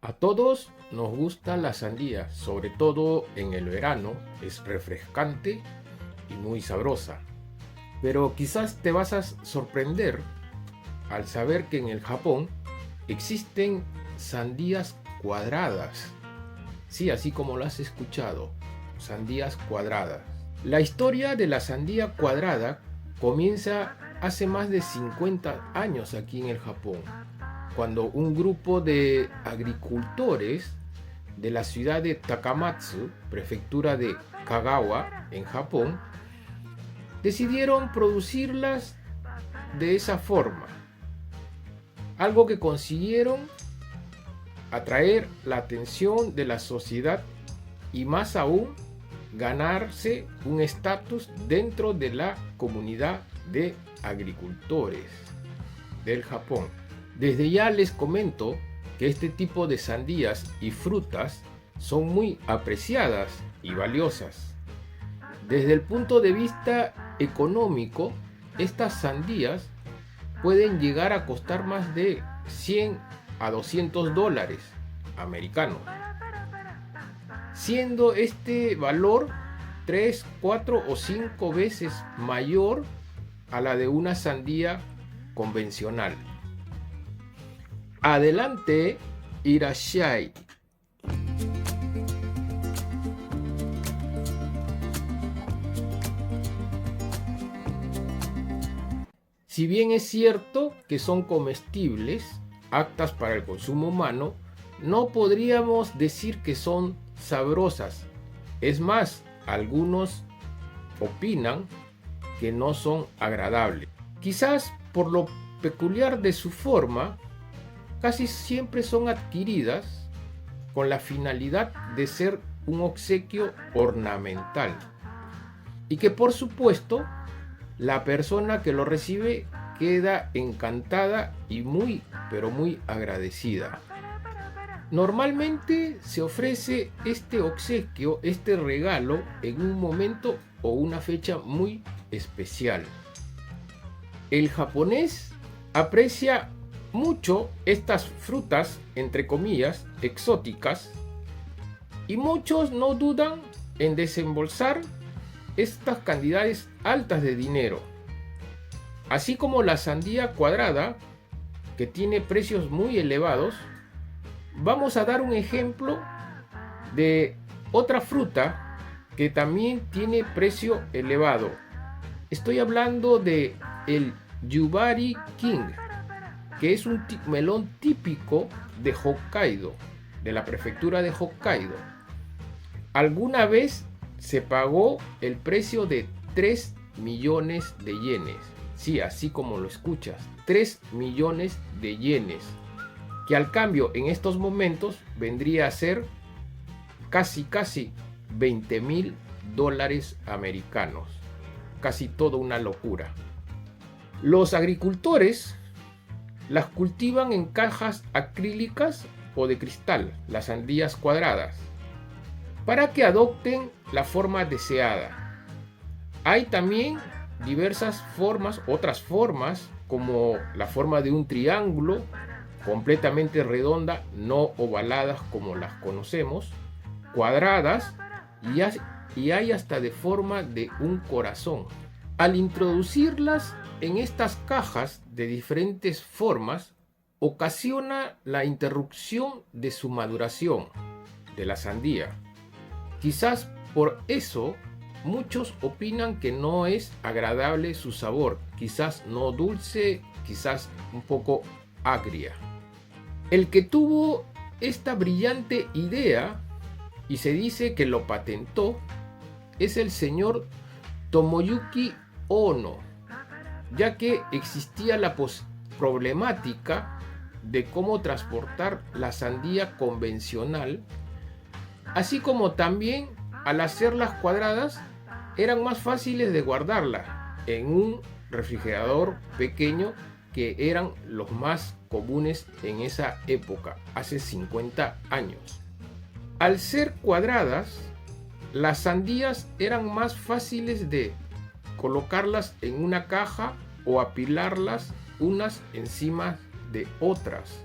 A todos nos gusta la sandía, sobre todo en el verano, es refrescante y muy sabrosa. Pero quizás te vas a sorprender al saber que en el Japón existen sandías cuadradas. Sí, así como lo has escuchado, sandías cuadradas. La historia de la sandía cuadrada comienza hace más de 50 años aquí en el Japón, cuando un grupo de agricultores de la ciudad de Takamatsu, prefectura de Kagawa, en Japón, decidieron producirlas de esa forma, algo que consiguieron atraer la atención de la sociedad y más aún ganarse un estatus dentro de la comunidad de agricultores del Japón. Desde ya les comento que este tipo de sandías y frutas son muy apreciadas y valiosas. Desde el punto de vista económico, estas sandías pueden llegar a costar más de 100 a 200 dólares americanos, siendo este valor 3, 4 o 5 veces mayor a la de una sandía convencional. Adelante, irashai. Si bien es cierto que son comestibles, aptas para el consumo humano, no podríamos decir que son sabrosas. Es más, algunos opinan que no son agradables. Quizás por lo peculiar de su forma, casi siempre son adquiridas con la finalidad de ser un obsequio ornamental. Y que por supuesto la persona que lo recibe queda encantada y muy, pero muy agradecida. Normalmente se ofrece este obsequio, este regalo, en un momento o una fecha muy especial. El japonés aprecia mucho estas frutas, entre comillas, exóticas, y muchos no dudan en desembolsar estas cantidades altas de dinero. Así como la sandía cuadrada, que tiene precios muy elevados, vamos a dar un ejemplo de otra fruta que también tiene precio elevado. Estoy hablando de el Yubari King, que es un melón típico de Hokkaido, de la prefectura de Hokkaido. Alguna vez se pagó el precio de 3 millones de yenes. Sí, así como lo escuchas, 3 millones de yenes, que al cambio en estos momentos vendría a ser casi 20.000 dólares americanos. Casi toda una locura. Los agricultores las cultivan en cajas acrílicas o de cristal, las sandías cuadradas, para que adopten la forma deseada. Hay también diversas formas, otras formas, como la forma de un triángulo, completamente redonda, no ovaladas como las conocemos, cuadradas, y hay hasta de forma de un corazón. Al introducirlas en estas cajas de diferentes formas, ocasiona la interrupción de su maduración de la sandía. Quizás por eso muchos opinan que no es agradable su sabor, quizás no dulce, quizás un poco agria. El que tuvo esta brillante idea, y se dice que lo patentó, es el señor Tomoyuki Ono, ya que existía la problemática de cómo transportar la sandía convencional, así como también al hacerlas cuadradas eran más fáciles de guardarla en un refrigerador pequeño, que eran los más comunes en esa época, hace 50 años. Al ser cuadradas, las sandías eran más fáciles de colocarlas en una caja o apilarlas unas encima de otras.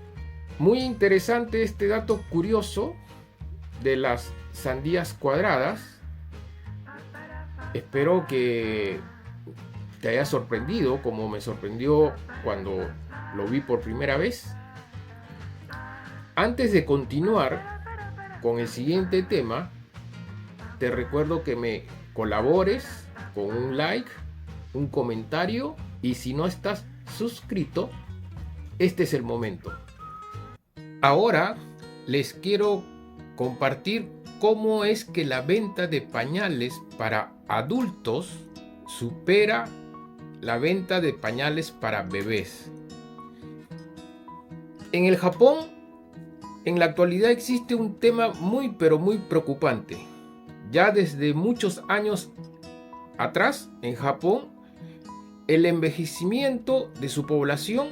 Muy interesante este dato curioso de las sandías cuadradas. Espero que te haya sorprendido como me sorprendió cuando lo vi por primera vez. Antes de continuar con el siguiente tema, te recuerdo que me colabores con un like, un comentario, y si no estás suscrito, este es el momento. Ahora les quiero compartir cómo es que la venta de pañales para adultos supera la venta de pañales para bebés. En el Japón, en la actualidad existe un tema muy preocupante. Ya desde muchos años atrás, en Japón, el envejecimiento de su población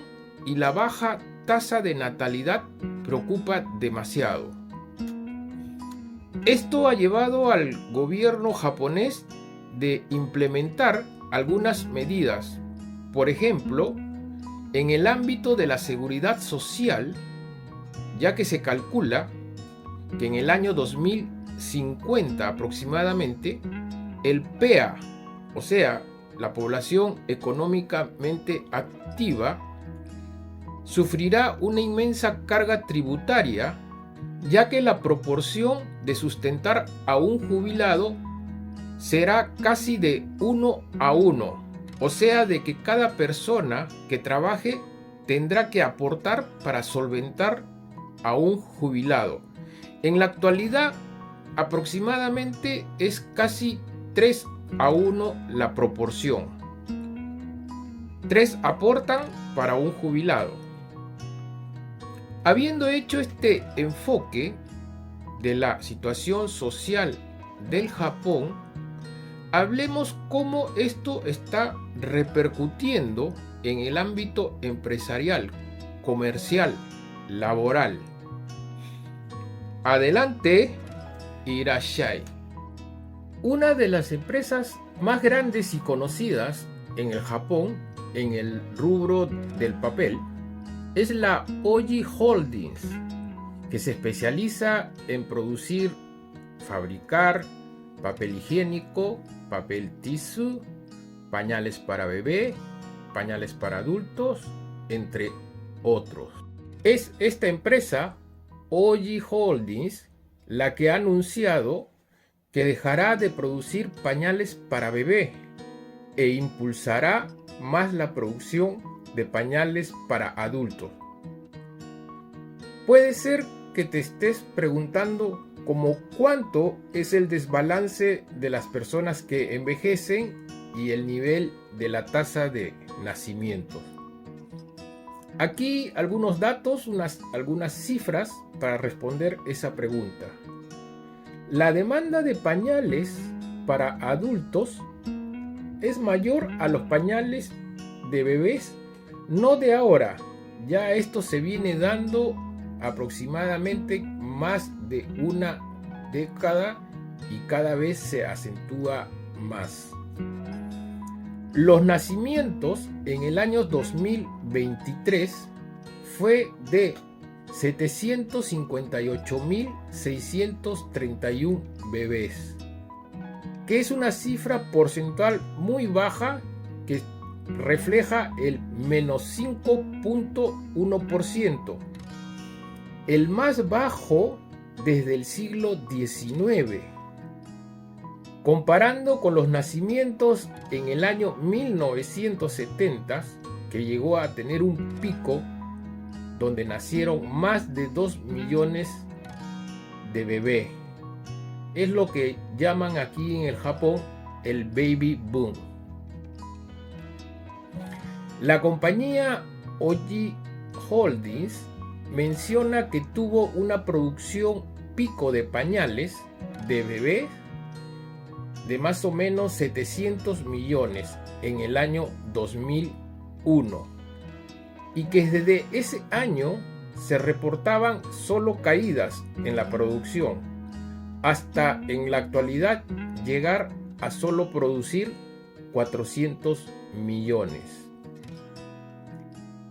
y la baja tasa de natalidad preocupa demasiado. Esto ha llevado al gobierno japonés de implementar algunas medidas. Por ejemplo, en el ámbito de la seguridad social, ya que se calcula que en el año 2050 aproximadamente, el PEA, o sea, la población económicamente activa, sufrirá una inmensa carga tributaria, ya que la proporción de sustentar a un jubilado será casi de 1 a 1, o sea, de que cada persona que trabaje tendrá que aportar para solventar a un jubilado. En la actualidad, aproximadamente es casi 3 a 1 la proporción. 3 aportan para un jubilado. Habiendo hecho este enfoque de la situación social del Japón, hablemos cómo esto está repercutiendo en el ámbito empresarial, comercial, laboral. Adelante, Irashai. Una de las empresas más grandes y conocidas en el Japón, en el rubro del papel, es la Oji Holdings, que se especializa en producir, fabricar papel higiénico, papel tissue, pañales para bebé, pañales para adultos, entre otros. Es esta empresa, Oji Holdings, la que ha anunciado que dejará de producir pañales para bebé e impulsará más la producción de pañales para adultos. Puede ser que te estés preguntando como cuánto es el desbalance de las personas que envejecen y el nivel de la tasa de nacimientos. Aquí algunos datos, algunas cifras para responder esa pregunta. La demanda de pañales para adultos es mayor a los pañales de bebés, no de ahora, ya esto se viene dando aproximadamente más de una década y cada vez se acentúa más. Los nacimientos en el año 2023 fue de 758.631 bebés, que es una cifra porcentual muy baja que refleja el menos 5.1%, el más bajo desde el siglo XIX. Comparando con los nacimientos en el año 1970, que llegó a tener un pico donde nacieron más de 2 millones de bebés. Es lo que llaman aquí en el Japón el baby boom. La compañía Oji Holdings menciona que tuvo una producción pico de pañales de bebé de más o menos 700 millones en el año 2001 y que desde ese año se reportaban solo caídas en la producción hasta en la actualidad llegar a solo producir 400 millones.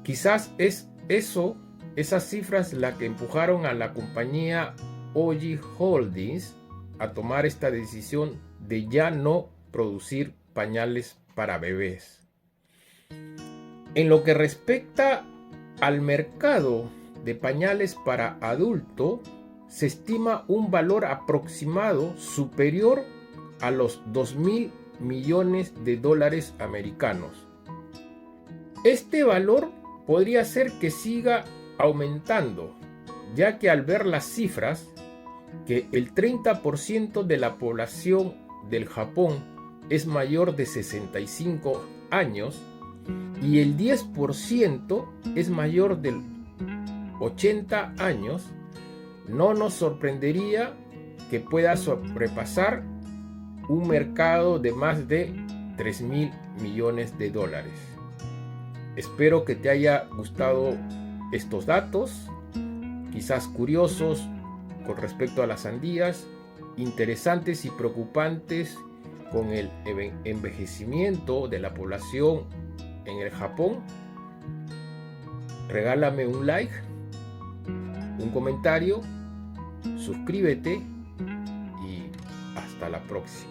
Quizás es eso Esas cifras las que empujaron a la compañía Oji Holdings a tomar esta decisión de ya no producir pañales para bebés. En lo que respecta al mercado de pañales para adulto, se estima un valor aproximado superior a los 2.000 millones de dólares americanos. Este valor podría ser que siga aumentando, ya que al ver las cifras, que el 30% de la población del Japón es mayor de 65 años y el 10% es mayor de 80 años, no nos sorprendería que pueda sobrepasar un mercado de más de 3.000 millones de dólares. Espero que te haya gustado estos datos, quizás curiosos con respecto a las sandías, interesantes y preocupantes con el envejecimiento de la población en el Japón. Regálame un like, un comentario, suscríbete y hasta la próxima.